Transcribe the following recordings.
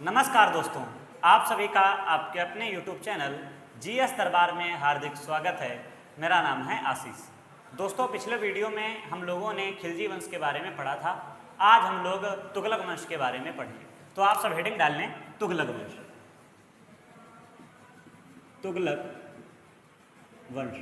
नमस्कार दोस्तों, आप सभी का आपके अपने YouTube चैनल जीएस दरबार में हार्दिक स्वागत है। मेरा नाम है आशीष। दोस्तों, पिछले वीडियो में हम लोगों ने खिलजी वंश के बारे में पढ़ा था। आज हम लोग तुगलक वंश के बारे में पढ़ेंगे। तो आप सब हेडिंग डाल लें, तुगलक वंश। तुगलक वंश।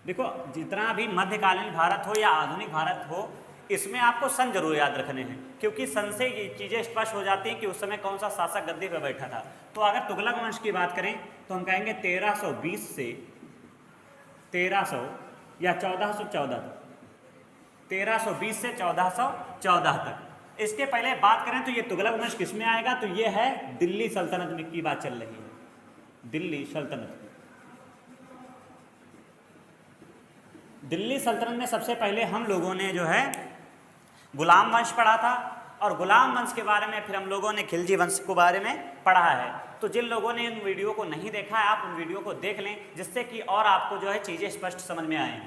देखो, जितना भी मध्यकालीन भारत हो या आधुनिक भारत हो, इसमें आपको सन जरूर याद रखने हैं, क्योंकि सन से ये चीज़ें स्पष्ट हो जाती हैं कि उस समय कौन सा शासक गद्दी पर बैठा था। तो अगर तुगलक वंश की बात करें तो हम कहेंगे 1320 से 1300 या 1414 तक। 1320 से 1414 तक। इसके पहले बात करें तो ये तुगलक वंश किस में आएगा, तो ये है दिल्ली सल्तनत में की बात चल रही है। दिल्ली सल्तनत। दिल्ली सल्तनत में सबसे पहले हम लोगों ने जो है गुलाम वंश पढ़ा था, और गुलाम वंश के बारे में फिर हम लोगों ने खिलजी वंश के बारे में पढ़ा है। तो जिन लोगों ने इन वीडियो को नहीं देखा है, आप उन वीडियो को देख लें, जिससे कि और आपको जो है चीज़ें स्पष्ट समझ में आए।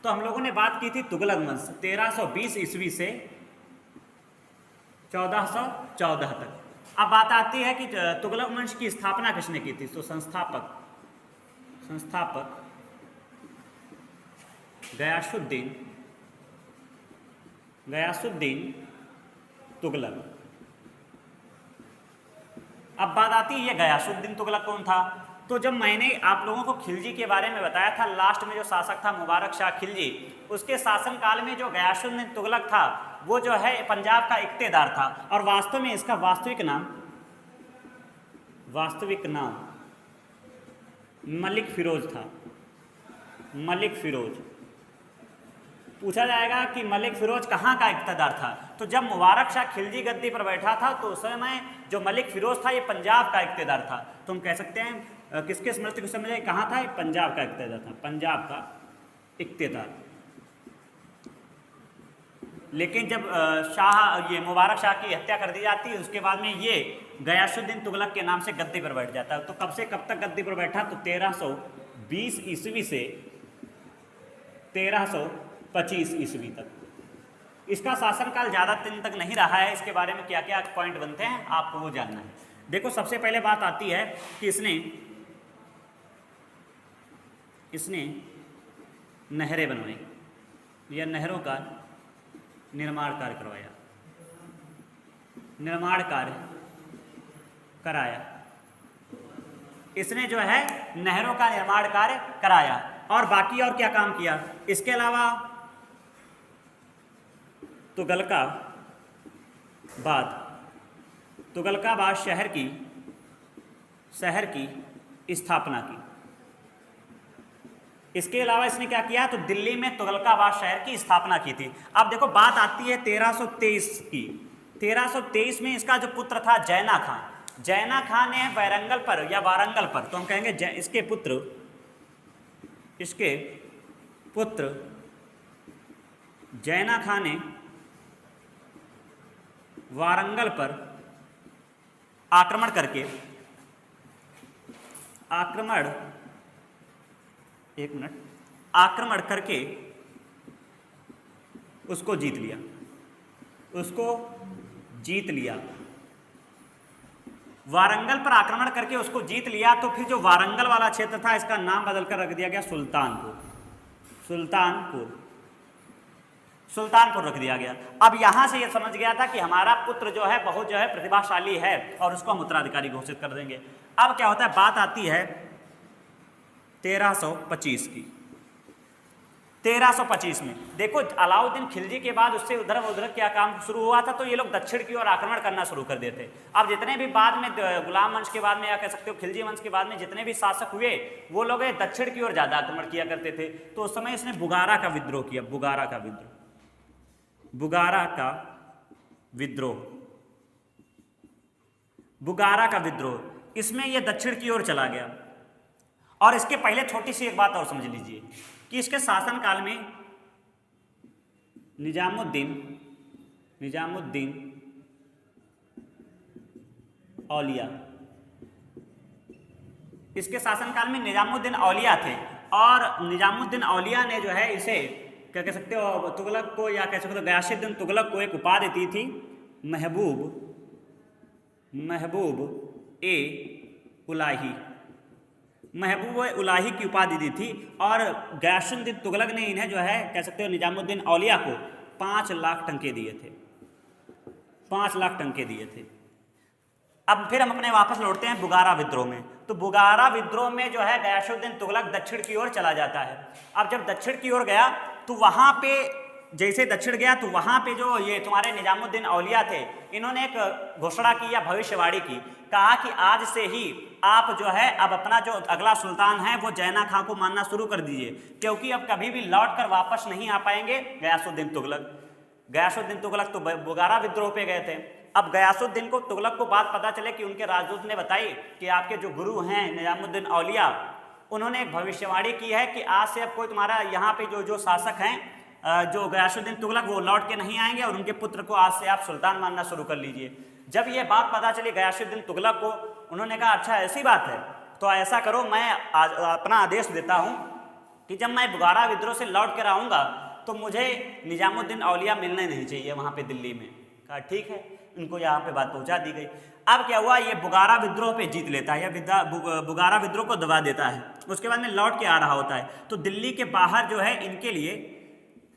तो हम लोगों ने बात की थी तुगलक वंश 1320 ईस्वी से 1414 तक। अब बात आती है कि तुगलक वंश की स्थापना किसने की थी। तो संस्थापक गयासुद्दीन तुगलक। अब बात आती है ये गयासुद्दीन तुगलक कौन था। तो जब मैंने आप लोगों को खिलजी के बारे में बताया था, लास्ट में जो शासक था मुबारक शाह खिलजी, उसके शासनकाल में जो गयासुद्दीन तुगलक था वो जो है पंजाब का इक्तेदार था। और वास्तव में इसका वास्तविक नाम मलिक फिरोज था। मलिक फिरोज। पूछा जाएगा कि मलिक फिरोज कहाँ का इक्तदार था। तो जब मुबारक शाह खिलजी गद्दी पर बैठा था तो उस समय जो मलिक फिरोज था ये पंजाब का इक्तदार था। तो हम कह सकते हैं किसके स्मृति को समझे, कहाँ था, पंजाब का इक्तदार था। पंजाब का इक्तदार। लेकिन जब ये मुबारक शाह की हत्या कर दी जाती है, उसके बाद में ये गयासुद्दीन तुगलक के नाम से गद्दी पर बैठ जाता है। तो कब से कब तक गद्दी पर बैठा, तो 1320 ईस्वी से 1325 ईस्वी तक। इसका शासनकाल ज़्यादा दिन तक नहीं रहा है। इसके बारे में क्या क्या पॉइंट बनते हैं आपको वो जानना है। देखो, सबसे पहले बात आती है कि इसने नहरें बनवाई या नहरों का निर्माण कार्य कराया। इसने जो है नहरों का निर्माण कार्य कराया। और बाकी और क्या काम किया इसके अलावा, तुगलकाबाद शहर की स्थापना की। इसके अलावा इसने क्या किया, तो दिल्ली में तुगलकाबाद शहर की स्थापना की थी। अब देखो, बात आती है 1323 की। 1323 में इसका जो पुत्र था जैना खान ने वारंगल पर, तो हम कहेंगे इसके पुत्र जैना खान ने वारंगल पर आक्रमण करके उसको जीत लिया। वारंगल पर आक्रमण करके उसको जीत लिया। तो फिर जो वारंगल वाला क्षेत्र था, इसका नाम बदलकर रख दिया गया सुल्तानपुर रख दिया गया। अब यहां से ये समझ गया था कि हमारा पुत्र जो है बहुत जो है प्रतिभाशाली है, और उसको हम उत्तराधिकारी घोषित कर देंगे। अब क्या होता है, बात आती है 1325 की। 1325 में देखो, अलाउद्दीन खिलजी के बाद उससे उधर क्या काम शुरू हुआ था, तो ये लोग दक्षिण की ओर आक्रमण करना शुरू कर देते। अब जितने भी बाद में गुलाम वंश के बाद में, या कह सकते हो खिलजी वंश के बाद में जितने भी शासक हुए, वो लोग दक्षिण की ओर ज़्यादा आक्रमण किया करते थे। तो उस समय इसने बुगारा का विद्रोह किया। बुगारा का विद्रोह, इसमें यह दक्षिण की ओर चला गया। और इसके पहले छोटी सी एक बात और समझ लीजिए कि इसके शासनकाल में निजामुद्दीन औलिया, इसके शासनकाल में निजामुद्दीन औलिया थे। और निजामुद्दीन औलिया ने जो है इसे क्या कह सकते हो, तुगलक को, या कह सकते हो गयासुद्दीन तुगलक को एक उपाधि दी थी, महबूब महबूब ए उलाही, महबूब ए उलाही की उपाधि दी थी। और गयासुद्दीन तुगलक ने इन्हें जो है कह सकते हो निजामुद्दीन औलिया को 5 लाख टंके दिए थे, 5 लाख टंके दिए थे। अब फिर हम अपने वापस लौटते हैं बुगारा विद्रोह में। तो बुगारा विद्रोह में जो है गयासुद्दीन तुगलक दक्षिण की ओर चला जाता है। अब जब दक्षिण की ओर गया तो वहाँ पे जैसे दक्षिण गया तो वहाँ पे जो ये तुम्हारे निजामुद्दीन औलिया थे, इन्होंने एक घोषणा की या भविष्यवाणी की, कहा कि आज से ही आप जो है अब अपना जो अगला सुल्तान है वो जैना खां को मानना शुरू कर दीजिए, क्योंकि अब कभी भी लौट कर वापस नहीं आ पाएंगे गयासुद्दीन तुगलक। गयासुद्दीन तुगलक तो बुगारा विद्रोह पे गए थे। अब गयासुद्दीन को तुगलक को बात पता चले कि उनके राजदूत ने बताई कि आपके जो गुरु हैं निजामुद्दीन औलिया, उन्होंने एक भविष्यवाणी की है कि आज से अब कोई तुम्हारा यहाँ पे जो शासक हैं जो गयासुद्दीन तुगलक, वो लौट के नहीं आएंगे और उनके पुत्र को आज से आप सुल्तान मानना शुरू कर लीजिए। जब ये बात पता चली गयासुद्दीन तुगलक को, उन्होंने कहा अच्छा ऐसी बात है तो ऐसा करो, मैं अपना आदेश देता हूँ कि जब मैं बुगारा विद्रोह से लौट कर आऊँगा तो मुझे निजामुद्दीन औलिया मिलने नहीं चाहिए वहाँ पे दिल्ली में। कहा ठीक है, उनको यहाँ पे बात पहुँचा दी गई। अब क्या हुआ, ये बुगारा विद्रोह पे जीत लेता है या बुगारा विद्रोह को दबा देता है। उसके बाद में लौट के आ रहा होता है तो दिल्ली के बाहर जो है इनके लिए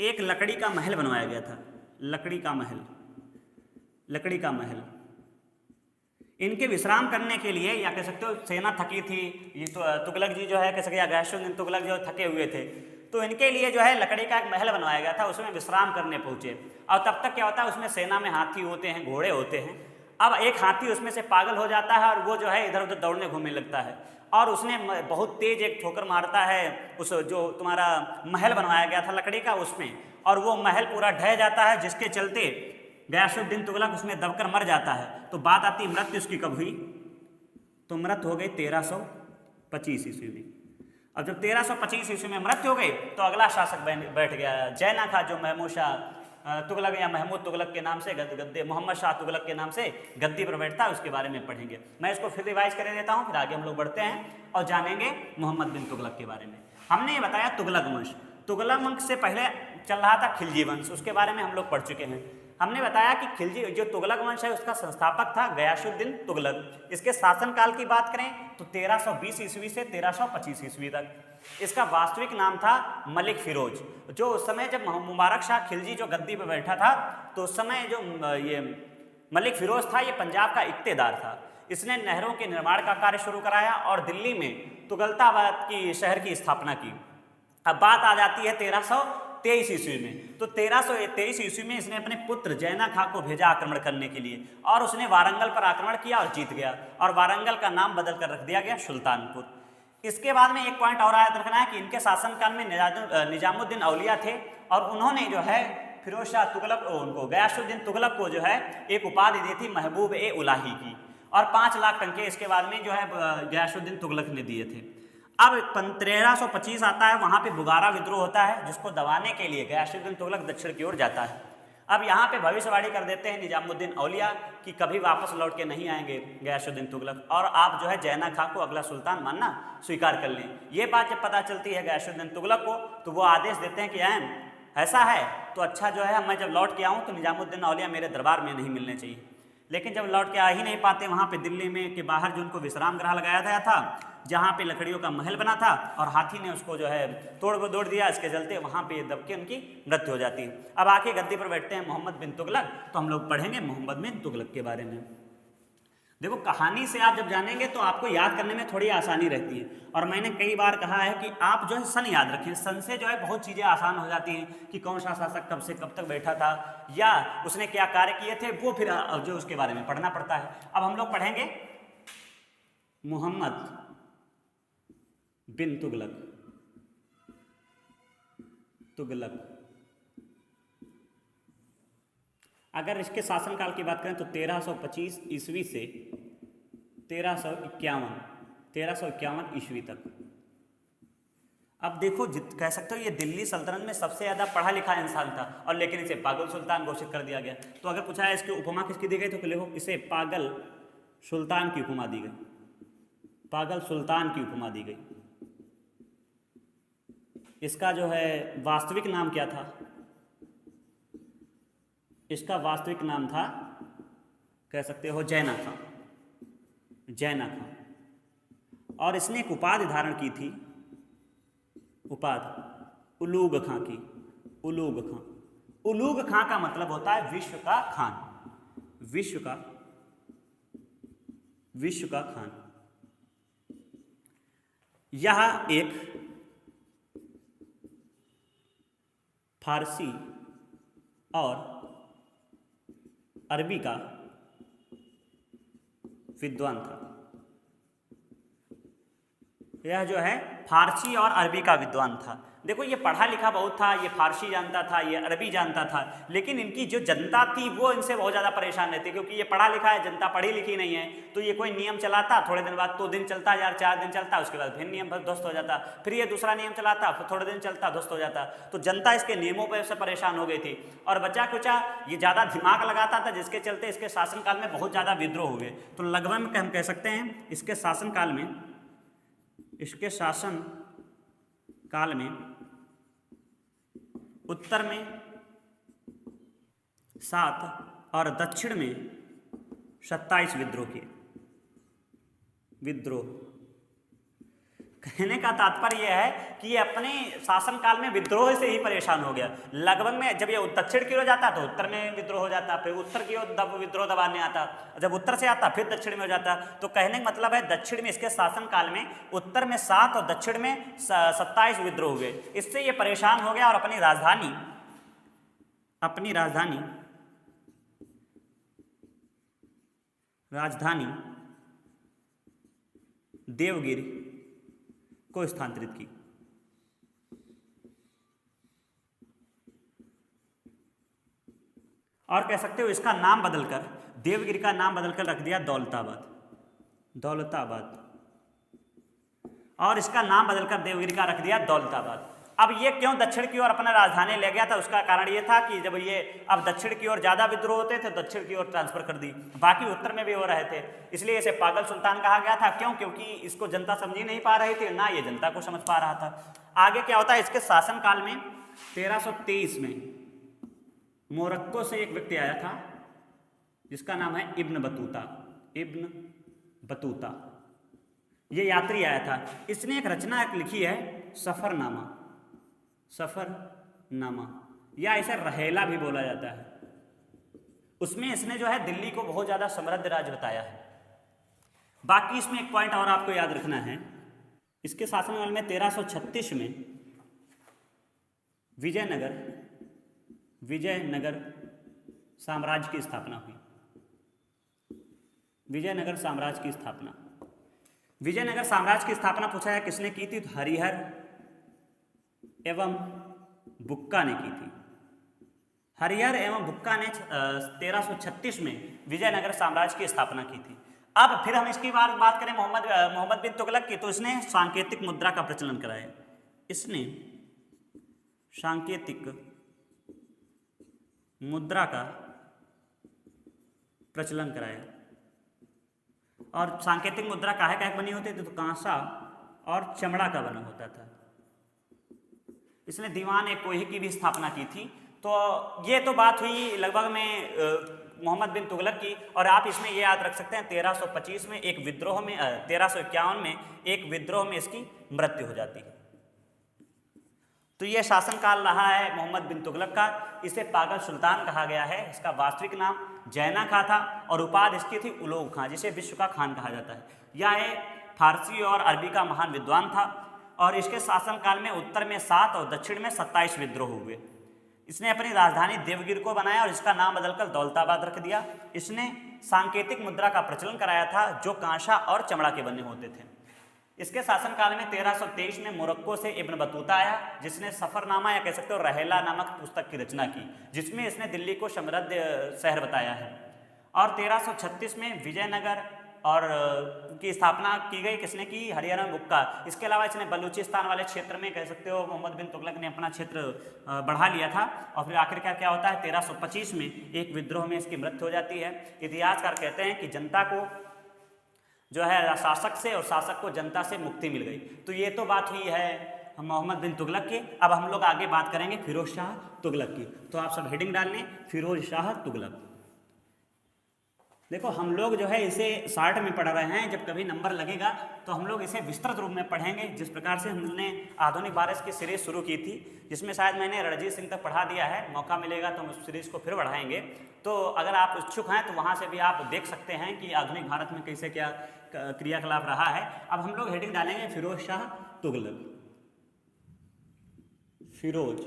एक लकड़ी का महल बनवाया गया था। लकड़ी का महल, लकड़ी का महल इनके विश्राम करने के लिए, या कह सकते हो सेना थकी थी, ये तो तुगलक जी जो है कह सकते या गयासुद्दीन तुगलक जो थके हुए थे, तो इनके लिए जो है लकड़ी का एक महल बनवाया गया था, उसमें विश्राम करने पहुंचे। और तब तक क्या होता है, उसमें सेना में हाथी होते हैं, घोड़े होते हैं। अब एक हाथी उसमें से पागल हो जाता है और वो जो है इधर उधर दौड़ने घूमने लगता है और उसने बहुत तेज एक ठोकर मारता है उस जो तुम्हारा महल बनवाया गया था लकड़ी का उसमें, और वो महल पूरा ढह जाता है, जिसके चलते गयासुद्दीन तुगलक उसमें दबकर मर जाता है। तो बात आती मृत्यु उसकी कब हुई, तो मृत्यु हो गई 1325 ईस्वी में। अब जब 1325 ईस्वी में मृत्यु हो गई तो अगला शासक बैठ गया जैना खां, जो महमूद शाह तुगलक या महमूद तुगलक के नाम से गद्दे मोहम्मद शाह तुगलक के नाम से गद्दी पर बैठता है। उसके बारे में पढ़ेंगे। मैं इसको फिर रिवाइज कर देता हूँ, फिर आगे हम लोग बढ़ते हैं और जानेंगे मोहम्मद बिन तुगलक के बारे में। हमने ये बताया तुगलक वंश, तुगलक वंश से पहले चल रहा था खिलजी वंश, उसके बारे में हम लोग पढ़ चुके हैं। हमने बताया कि खिलजी जो तुगलक वंश है उसका संस्थापक था गयासुद्दीन तुगलक। इसके शासनकाल की बात करें तो 1320 ईस्वी से 1325 ईस्वी तक। इसका वास्तविक नाम था मलिक फिरोज। जो उस समय जब मुबारक शाह खिलजी जो गद्दी पर बैठा था तो उस समय जो ये मलिक फिरोज था ये पंजाब का इक्तेदार था। इसने नहरों के निर्माण का कार्य शुरू कराया और दिल्ली में तुगलकाबाद की शहर की स्थापना की। अब बात आ जाती है 1323 ईस्वी में। तो 1323 ईस्वी में इसने अपने पुत्र जैना खां को भेजा आक्रमण करने के लिए और उसने वारंगल पर आक्रमण किया और जीत गया और वारंगल का नाम बदल कर रख दिया गया सुल्तानपुर। इसके बाद में एक पॉइंट और याद रखना है कि इनके शासनकाल में निजामुद्दीन औलिया थे और उन्होंने जो है फिरोज शाह तुगलक उनको गयासुद्दीन तुगलक को जो है एक उपाधि दी थी महबूब ए उलाही की और 5 लाख टंके इसके बाद में जो है गयासुद्दीन तुगलक ने दिए थे। अब 1325 आता है, वहाँ पे बुगारा विद्रोह होता है जिसको दबाने के लिए गयासुद्दीन तुगलक दक्षिण की ओर जाता है। अब यहाँ पे भविष्यवाणी कर देते हैं निजामुद्दीन औलिया कि कभी वापस लौट के नहीं आएंगे गयासुद्दीन तुगलक और आप जो है जैना खां को अगला सुल्तान मानना स्वीकार कर लें। ये बात जब पता चलती है गयासुद्दीन तुगलक को तो वो आदेश देते हैं कि ऐसा है तो अच्छा जो है मैं जब लौट के आऊँ तो निजामुद्दीन औलिया मेरे दरबार में नहीं मिलने चाहिए। लेकिन जब लौट के आ ही नहीं पाते, वहाँ पे दिल्ली में के बाहर जो उनको विश्राम गृह लगाया गया था जहाँ पे लकड़ियों का महल बना था और हाथी ने उसको जो है तोड़ दिया, इसके चलते वहाँ पे दब के उनकी मृत्यु हो जाती है। अब आके गद्दी पर बैठते हैं मोहम्मद बिन तुगलक, तो हम लोग पढ़ेंगे मोहम्मद बिन तुगलक के बारे में। देखो कहानी से आप जब जानेंगे तो आपको याद करने में थोड़ी आसानी रहती है और मैंने कई बार कहा है कि आप जो है सन याद रखें, सन से जो है बहुत चीज़ें आसान हो जाती हैं कि कौन सा शासक कब से कब तक बैठा था या उसने क्या कार्य किए थे, वो फिर जो उसके बारे में पढ़ना पड़ता है। अब हम लोग पढ़ेंगे मोहम्मद बिन तुगलक। अगर इसके शासनकाल की बात करें तो 1325 ईस्वी से 1351 ईस्वी तक। अब देखो कह सकते हो ये दिल्ली सल्तनत में सबसे ज़्यादा पढ़ा लिखा इंसान था और लेकिन इसे पागल सुल्तान घोषित कर दिया गया। तो अगर पूछा है इसकी उपमा किसकी दी गई तो लिखो इसे पागल सुल्तान की उपमा दी गई, पागल सुल्तान की उपमा दी गई। इसका जो है वास्तविक नाम क्या था, इसका वास्तविक नाम था कह सकते हो जैना खां। जैना खां। और इसने एक उपाधि धारण की थी, उपाधि उलूग खां की, उलूग खां। उलूग खां का मतलब होता है विश्व का खान, विश्व का खान। यह एक फारसी और अरबी का विद्वान था। यह जो है फारसी और अरबी का विद्वान था। देखो ये पढ़ा लिखा बहुत था, ये फारसी जानता था, ये अरबी जानता था, लेकिन इनकी जो जनता थी वो इनसे बहुत ज़्यादा परेशान रहती, क्योंकि ये पढ़ा लिखा है, जनता पढ़ी लिखी नहीं है। तो ये कोई नियम चलाता, थोड़े दिन बाद 2 दिन चलता यार, 4 दिन चलता, उसके बाद फिर नियम ध्वस्त हो जाता, फिर ये दूसरा नियम चलाता, फिर थोड़े दिन चलता, ध्वस्त हो जाता। तो जनता इसके नियमों पर से परेशान हो गई थी, और बचा कुचा ये ज़्यादा दिमाग लगाता था, जिसके चलते इसके शासनकाल में बहुत ज़्यादा विद्रोह हुए। तो लगभग हम कह सकते हैं इसके शासनकाल में उत्तर में 7 और दक्षिण में 27 विद्रोह किए। कहने का तात्पर्य यह है कि ये अपने शासनकाल में विद्रोह से ही परेशान हो गया। लगभग में जब ये दक्षिण की ओर जाता तो उत्तर में विद्रोह हो जाता, फिर उत्तर की ओर विद्रोह दबाने आता, जब उत्तर से आता फिर दक्षिण में हो जाता। तो कहने का मतलब है दक्षिण में इसके शासनकाल में उत्तर में 7 और दक्षिण में 27 विद्रोह हुए। इससे ये परेशान हो गया और अपनी राजधानी देवगिरी को स्थानांतरित की। और कह सकते हो इसका नाम बदलकर, देवगिरी का नाम बदलकर रख दिया दौलताबाद, और इसका नाम बदलकर देवगिरी का रख दिया दौलताबाद। अब ये क्यों दक्षिण की ओर अपना राजधानी ले गया था, उसका कारण ये था कि जब ये अब दक्षिण की ओर ज़्यादा विद्रोह होते थे, दक्षिण की ओर ट्रांसफर कर दी, बाकी उत्तर में भी हो रहे थे, इसलिए इसे पागल सुल्तान कहा गया था। क्यों? क्योंकि इसको जनता समझ ही नहीं पा रही थी, ना ये जनता को समझ पा रहा था। आगे क्या होता है, इसके शासनकाल में 1323 में मोरक्को से एक व्यक्ति आया था जिसका नाम है इब्न बतूता। ये यात्री आया था। इसने एक रचना लिखी है सफरनामा, या इसे रहेला भी बोला जाता है। उसमें इसने जो है दिल्ली को बहुत ज़्यादा समृद्ध राज्य बताया है। बाकी इसमें एक पॉइंट और आपको याद रखना है, इसके शासनकाल में 1336 में विजयनगर साम्राज्य की स्थापना हुई। विजयनगर साम्राज्य की स्थापना पूछा है किसने की थी, तो हरिहर एवं बुक्का ने की थी। हरिहर एवं बुक्का ने 1336 में विजयनगर साम्राज्य की स्थापना की थी। अब फिर हम इसकी बात करें मोहम्मद बिन तुगलक की, तो इसने सांकेतिक मुद्रा का प्रचलन कराया। इसने सांकेतिक मुद्रा का प्रचलन कराया। और सांकेतिक मुद्रा काहे बनी होती थी, तो कांसा और चमड़ा का बना होता था। इसने दीवान ए कोही की भी स्थापना की थी। तो ये तो बात हुई लगभग में मोहम्मद बिन तुगलक की। और आप इसमें ये याद रख सकते हैं 1325 में एक विद्रोह में 1351 में एक विद्रोह में इसकी मृत्यु हो जाती है। तो ये शासनकाल रहा है मोहम्मद बिन तुगलक का। इसे पागल सुल्तान कहा गया है। इसका वास्तविक नाम जैना खां था और उपाधि इसकी थी उलोग खां, जिसे विश्व का खान कहा जाता है। यह फारसी और अरबी का महान विद्वान था और इसके शासनकाल में उत्तर में 7 और दक्षिण में 27 विद्रोह हुए। इसने अपनी राजधानी देवगिरी को बनाया और इसका नाम बदलकर दौलताबाद रख दिया। इसने सांकेतिक मुद्रा का प्रचलन कराया था जो कांसा और चमड़ा के बने होते थे। इसके शासनकाल में 1323 में मोरक्को से इब्न बतूता आया, जिसने सफरनामा या कह सकते हो रहेला नामक पुस्तक की रचना की, जिसमें इसने दिल्ली को समृद्ध शहर बताया है। और 1336 में विजयनगर और की स्थापना की गई। किसने की? हरिहर एवं बुक्का। इसके अलावा इसने बलूचिस्तान वाले क्षेत्र में कह सकते हो मोहम्मद बिन तुगलक ने अपना क्षेत्र बढ़ा लिया था। और फिर आखिरकार क्या होता है, 1325 में एक विद्रोह में इसकी मृत्यु हो जाती है। इतिहासकार कहते हैं कि जनता को जो है शासक से और शासक को जनता से मुक्ति मिल गई। तो ये तो बात हुई है मोहम्मद बिन तुगलक की। अब हम लोग आगे बात करेंगे फिरोज शाह तुगलक की। तो आप सब हेडिंग डाल लें, फिरोज शाह तुगलक। देखो हम लोग जो है इसे शार्ट में पढ़ रहे हैं, जब कभी नंबर लगेगा तो हम लोग इसे विस्तृत रूप में पढ़ेंगे। जिस प्रकार से हमने आधुनिक भारत की सीरीज शुरू की थी, जिसमें शायद मैंने रणजीत सिंह तक पढ़ा दिया है, मौका मिलेगा तो हम उस सीरीज को फिर बढ़ाएंगे। तो अगर आप इच्छुक हैं तो वहाँ से भी आप देख सकते हैं कि आधुनिक भारत में कैसे क्या क्रियाकलाप रहा है। अब हम लोग हेडिंग डालेंगे फिरोज शाह तुगलक। फिरोज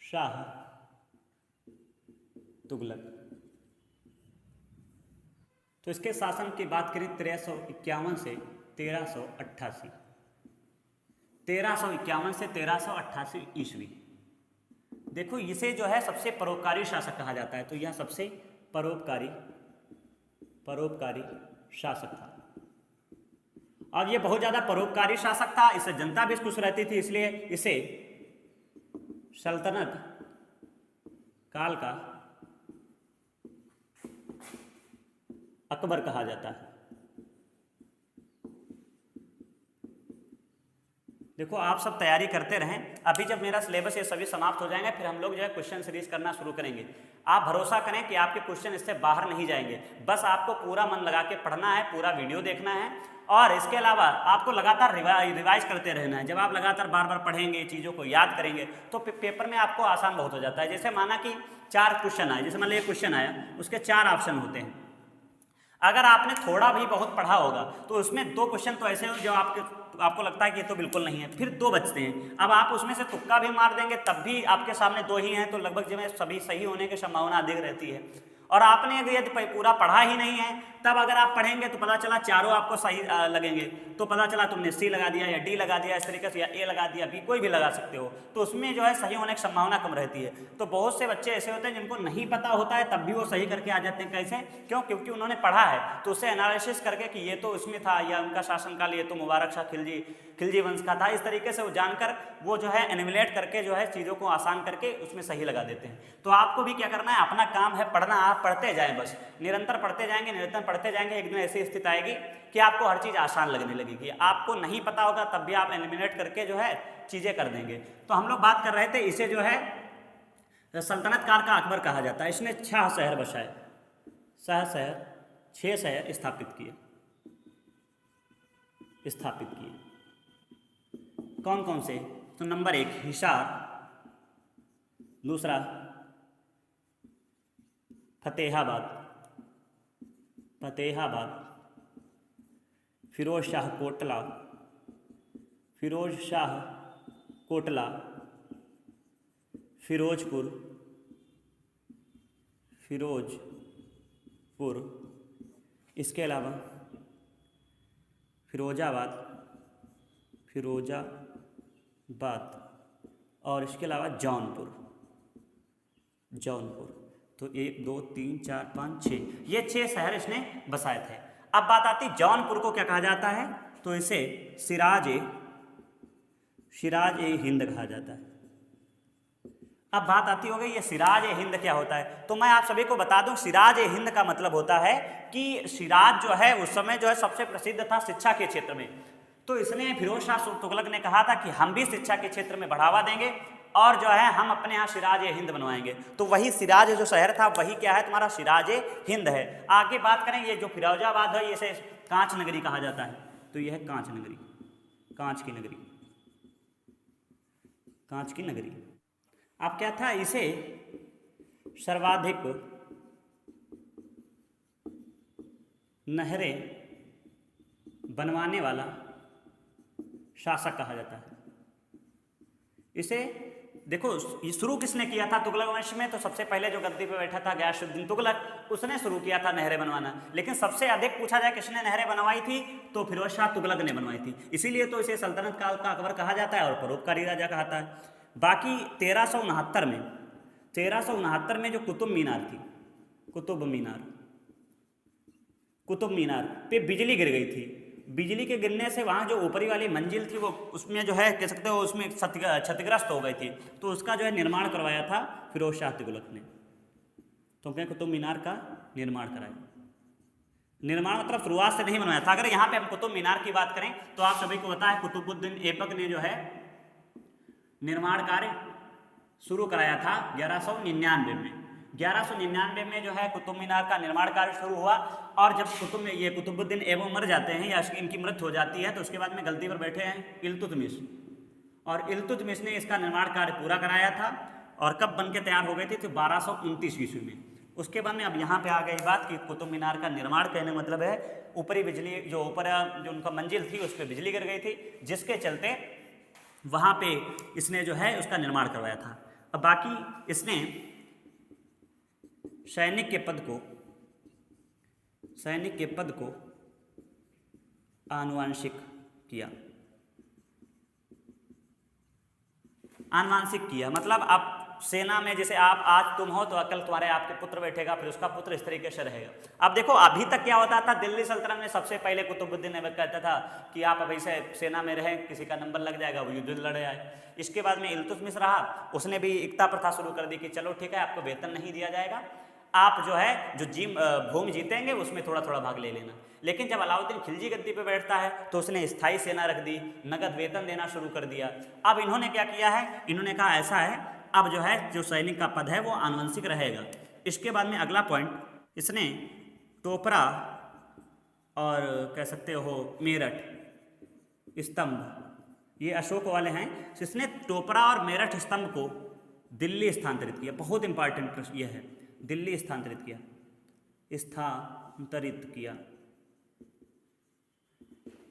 शाह तुगलक। तो इसके शासन की बात करें 1351 से 1388, 1351 से 1388 ईस्वी। देखो इसे जो है सबसे परोपकारी शासक कहा जाता है, तो यह सबसे परोपकारी शासक था। अब ये बहुत ज़्यादा परोपकारी शासक था, इससे जनता भी खुश रहती थी, इसलिए इसे सल्तनत काल का अकबर कहा जाता है। देखो आप सब तैयारी करते रहें, अभी जब मेरा सिलेबस ये सभी समाप्त हो जाएंगे फिर हम लोग जो है क्वेश्चन सीरीज करना शुरू करेंगे। आप भरोसा करें कि आपके क्वेश्चन इससे बाहर नहीं जाएंगे, बस आपको पूरा मन लगा के पढ़ना है, पूरा वीडियो देखना है, और इसके अलावा आपको लगातार रिवाइज करते रहना है। जब आप लगातार बार बार पढ़ेंगे, चीज़ों को याद करेंगे, तो पेपर में आपको आसान बहुत हो जाता है। जैसे माना कि 4 क्वेश्चन आए, जैसे मान लो 1 क्वेश्चन आया, उसके 4 ऑप्शन होते हैं। अगर आपने थोड़ा भी बहुत पढ़ा होगा तो उसमें 2 क्वेश्चन तो ऐसे हो जो आपको लगता है कि ये तो बिल्कुल नहीं है, फिर 2 बचते हैं। अब आप उसमें से तुक्का भी मार देंगे तब भी आपके सामने 2 ही हैं, तो लगभग जो है सभी सही होने की संभावना अधिक रहती है। और आपने अगर यदि पूरा पढ़ा ही नहीं है, तब अगर आप पढ़ेंगे तो पता चला चारों आपको सही लगेंगे, तो पता चला तुमने सी लगा दिया या डी लगा दिया, इस तरीके से, या ए लगा दिया, बी, कोई भी लगा सकते हो, तो उसमें जो है सही होने की संभावना कम रहती है। तो बहुत से बच्चे ऐसे होते हैं जिनको नहीं पता होता है, तब भी वो सही करके आ जाते हैं। कैसे? क्यों? क्योंकि उन्होंने पढ़ा है, तो उससे एनालिसिस करके कि ये तो इसमें था, या उनका शासनकाल ये तो मुबारक शाह खिलजी वंश का था, इस तरीके से वो जानकर वो जो है एनिमुलेट करके जो है चीज़ों को आसान करके उसमें सही लगा देते हैं। तो आपको भी क्या करना है, अपना काम है पढ़ना, आप पढ़ते जाएं, बस निरंतर पढ़ते जाएंगे, निरंतर पढ़ते जाएंगे। एक दिन ऐसी स्थिति आएगी कि आपको हर चीज़ आसान लगने लगेगी। आपको नहीं पता होगा तब भी आप एलिमिनेट करके जो है चीज़ें कर देंगे। तो हम लोग बात कर रहे थे, इसे जो है सल्तनत काल का अकबर कहा जाता है। इसने 6 शहर बसाए, 6 शहर स्थापित किए। कौन कौन से? तो नंबर 1 हिसार, दूसरा फतेहाबाद, फिरोज शाह कोटला, फिरोजपुर, इसके अलावा फिरोजाबाद, और इसके अलावा जौनपुर। तो 1 2 3 4 5 6, ये 6 शहर इसने बसाए थे। अब बात आती जौनपुर को क्या कहा जाता है, तो इसे सिराज ए हिंद कहा जाता है। अब बात आती हो गई ये सिराज ए हिंद क्या होता है, तो मैं आप सभी को बता दूं, सिराज ए हिंद का मतलब होता है कि सिराज जो है उस समय जो है सबसे प्रसिद्ध था शिक्षा के क्षेत्र में। तो इसने फिरोज शाह तुगलक ने कहा था कि हम भी शिक्षा के क्षेत्र में बढ़ावा देंगे और जो है हम अपने यहाँ सिराज ए हिंद बनवाएंगे। तो वही सिराज जो शहर था वही क्या है, तुम्हारा सिराज ए हिंद है। आगे बात करें, ये जो फिरोजाबाद है इसे कांच नगरी कहा जाता है। तो यह है कांच की नगरी। अब क्या था, इसे सर्वाधिक नहरें बनवाने वाला शासक कहा जाता है। इसे देखो ये शुरू किसने किया था तुगलक वंश में, तो सबसे पहले जो गद्दी पे बैठा था गयासुद्दीन तुगलक, उसने शुरू किया था नहरें बनवाना। लेकिन सबसे अधिक पूछा जाए किसने नहरें बनवाई थी, तो फिरोज शाह तुगलक ने बनवाई थी। इसीलिए तो इसे सल्तनत काल का अकबर कहा जाता है और परोपकारी राजा कहता है। बाकी 1369 में जो कुतुब मीनार पे बिजली गिर गई थी। बिजली के गिरने से वहाँ जो ऊपरी वाली मंजिल थी वो उसमें जो है कह सकते हो उसमें क्षतिग्रस्त हो गई थी, तो उसका जो है निर्माण करवाया था फिरोज शाह तुगलक ने। तो क्या कुतुब मीनार का निर्माण कराया। निर्माण मतलब शुरुआत से नहीं बनवाया था। अगर यहाँ पे हम कुतुब मीनार की बात करें तो आप सभी को पता है कुतुबुद्दीन ऐबक ने जो है निर्माण कार्य शुरू कराया था 1199 में। 1199 में जो है कुतुब मीनार का निर्माण कार्य शुरू हुआ, और जब कुतुबुद्दीन ऐबक मर जाते हैं या इनकी मृत्यु हो जाती है, तो उसके बाद में गद्दी पर बैठे हैं इल्तुतमिश, और इल्तुतमिश ने इसका निर्माण कार्य पूरा कराया था। और कब बन के तैयार हो गई थी? तो 1229 ईस्वी में। उसके बाद में अब यहाँ पे आ गई बात कि कुतुब मीनार का निर्माण कहने मतलब है ऊपरी बिजली, जो ऊपर जो उनका मंजिल थी उस पर बिजली गिर गई थी, जिसके चलते वहाँ पे इसने जो है उसका निर्माण करवाया था। अब बाकी इसने सैनिक के पद को आनुवांशिक किया, मतलब आप सेना में जैसे आप आज तुम हो तो कल तुम्हारे आपके पुत्र बैठेगा, फिर उसका पुत्र इस तरीके से रहेगा। अब देखो अभी तक क्या होता था, दिल्ली सल्तनत में सबसे पहले कुतुबुद्दीन ऐबक कहता था कि आप अभी से सेना में रहें, किसी का नंबर लग जाएगा वो युद्ध लड़े आए। इसके बाद में इल्तुतमिश रहा, उसने भी एकता प्रथा शुरू कर दी कि चलो ठीक है आपको वेतन नहीं दिया जाएगा, आप जो है जो भूमि जीतेंगे उसमें थोड़ा थोड़ा भाग ले लेना। लेकिन जब अलाउद्दीन खिलजी गद्दी पे बैठता है तो उसने स्थायी सेना रख दी, नगद वेतन देना शुरू कर दिया। अब इन्होंने क्या किया है, इन्होंने कहा ऐसा है अब जो है जो सैनिक का पद है वो आनुवंशिक रहेगा। इसके बाद में अगला पॉइंट, इसने टोपरा और कह सकते हो मेरठ स्तंभ, ये अशोक वाले हैं, इसने टोपरा और मेरठ स्तंभ को दिल्ली स्थानांतरित किया। बहुत इंपॉर्टेंट ये है, दिल्ली स्थानांतरित किया।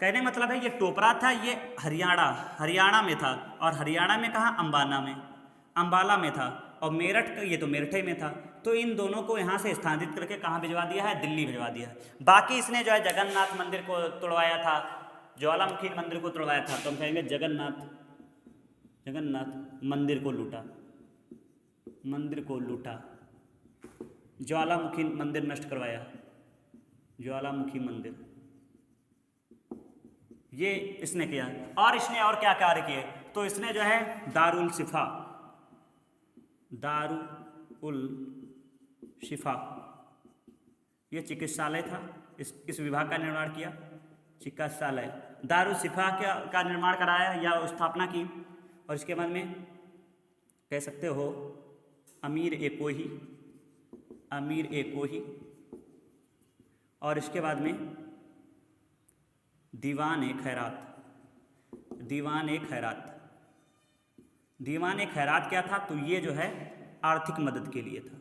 कहने मतलब है ये टोपरा था, ये हरियाणा में था, और हरियाणा में कहाँ? अंबाला में था, और मेरठ का ये तो मेरठे में था। तो इन दोनों को यहाँ से स्थानांतरित करके कहाँ भिजवा दिया है? दिल्ली भिजवा दिया है। बाकी इसने जो है जगन्नाथ मंदिर को तोड़वाया था, ज्वालामुखी मंदिर को तोड़वाया था, तो हम कहेंगे जगन्नाथ मंदिर को लूटा, ज्वालामुखी मंदिर नष्ट करवाया, ज्वालामुखी मंदिर, ये इसने किया। और इसने और क्या कार्य किए? तो इसने जो है दारुल शिफा, ये चिकित्सालय था, इस विभाग का निर्माण किया, चिकित्सालय दारुल शिफा का निर्माण कराया या स्थापना की। और इसके बाद में कह सकते हो अमीर ए कोही, और इसके बाद में दीवान ए खैरात क्या था? तो ये जो है आर्थिक मदद के लिए था,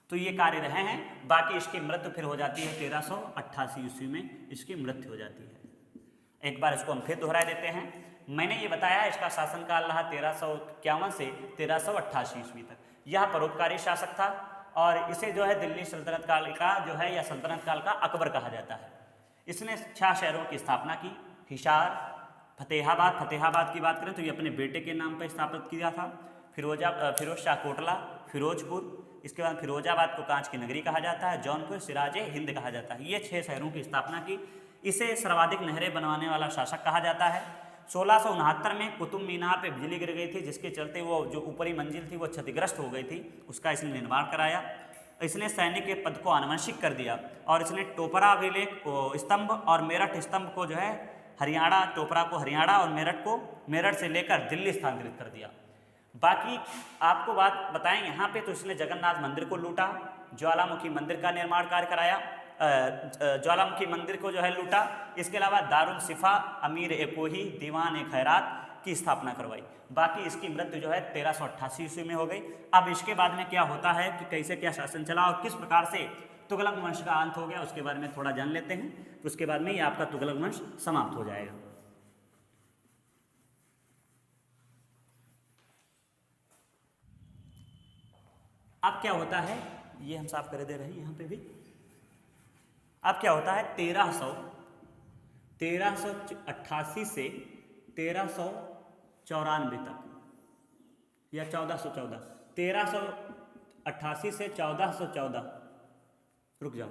तो ये कार्य रहे हैं। बाकी इसकी मृत्यु फिर हो जाती है 1388 ईस्वी में, इसकी मृत्यु हो जाती है। एक बार इसको हम फिर दोहरा देते हैं। मैंने ये बताया इसका शासनकाल रहा 1351 से 1388 ईस्वी तक। यह परोपकारी शासक था, और इसे जो है दिल्ली सल्तनत काल का जो है या सल्तनत काल का अकबर कहा जाता है। इसने 6 शहरों की स्थापना की, हिसार, फतेहाबाद की बात करें तो ये अपने बेटे के नाम पर स्थापित किया था, फिरोज शाह कोटला, फिरोजपुर, इसके बाद फिरोजाबाद को कांच की नगरी कहा जाता है, जौनपुर सिराज हिंद कहा जाता है। ये 6 शहरों की स्थापना की। इसे सर्वाधिक नहरें बनवाने वाला शासक कहा जाता है। 1669 में कुतुब मीनार पे बिजली गिर गई थी, जिसके चलते वो जो ऊपरी मंजिल थी वो क्षतिग्रस्त हो गई थी, उसका इसने निर्माण कराया। इसने सैनिक के पद को आनुवंशिक कर दिया, और इसने टोपरा अभिलेख स्तंभ और मेरठ स्तंभ को जो है टोपरा को हरियाणा और मेरठ से लेकर दिल्ली स्थानांतरित कर दिया। बाकी आपको बात बताएं यहाँ पे, तो इसने जगन्नाथ मंदिर को लूटा, ज्वालामुखी मंदिर का निर्माण कार्य कराया, ज्वालामुखी मंदिर को जो है लूटा। इसके अलावा दारुल शिफा, अमीर ए कोही, दीवान ए खैरात की स्थापना करवाई। बाकी इसकी मृत्यु जो है 1388 ईस्वी में हो गई। अब इसके बाद में क्या होता है कि कैसे क्या शासन चला और किस प्रकार से तुगलक वंश का अंत हो गया, उसके बारे में थोड़ा जान लेते हैं। उसके बाद में ये आपका तुगलक वंश समाप्त हो जाएगा। अब क्या होता है, ये हम साफ कर दे रहे हैं यहाँ पे भी। अब क्या होता है, 1388 से 1394 तक या 1414, 1388 से 1414, रुक जाओ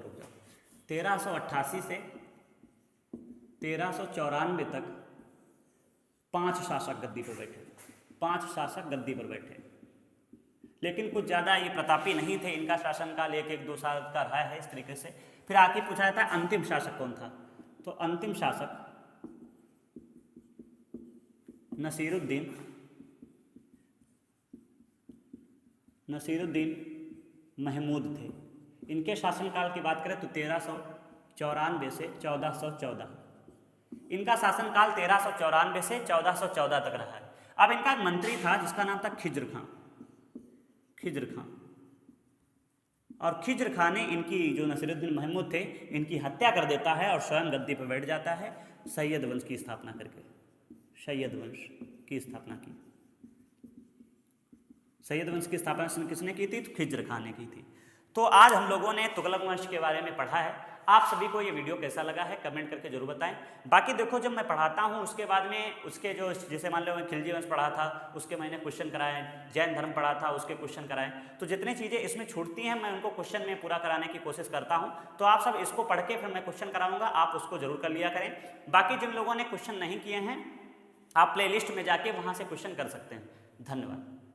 1388 से 1394 तक 5 शासक गद्दी पर बैठे। लेकिन कुछ ज़्यादा ये प्रतापी नहीं थे, इनका शासनकाल 1-2 साल का रहा है इस तरीके से। फिर आके पूछा जाता है अंतिम शासक कौन था, तो अंतिम शासक नसीरुद्दीन नसीरुद्दीन महमूद थे। इनके शासनकाल की बात करें तो 1394 से 1414, इनका शासनकाल 1394 से 1414 तक रहा है। अब इनका एक मंत्री था जिसका नाम था खिज्र खां। और खिज्र खां ने इनकी जो नसीरुद्दीन महमूद थे इनकी हत्या कर देता है और स्वयं गद्दी पर बैठ जाता है, सैयद वंश की स्थापना करके। सैयद वंश की स्थापना की। सैयद वंश की स्थापना किसने की थी? तो खिज्र खां ने की थी। तो आज हम लोगों ने तुगलक वंश के बारे में पढ़ा है। आप सभी को ये वीडियो कैसा लगा है कमेंट करके जरूर बताएं। बाकी देखो, जब मैं पढ़ाता हूँ उसके बाद में उसके जो जैसे मान लो मैं खिलजी वंश पढ़ा था उसके मैंने क्वेश्चन कराए, जैन धर्म पढ़ा था उसके क्वेश्चन कराए, तो जितनी चीज़ें इसमें छूटती हैं मैं उनको क्वेश्चन में पूरा कराने की कोशिश करता हूँ। तो आप सब इसको पढ़ के फिर मैं क्वेश्चन कराऊंगा, आप उसको जरूर कर लिया करें। बाकी जिन लोगों ने क्वेश्चन नहीं किए हैं आप प्ले लिस्ट में जाके वहाँ से क्वेश्चन कर सकते हैं। धन्यवाद।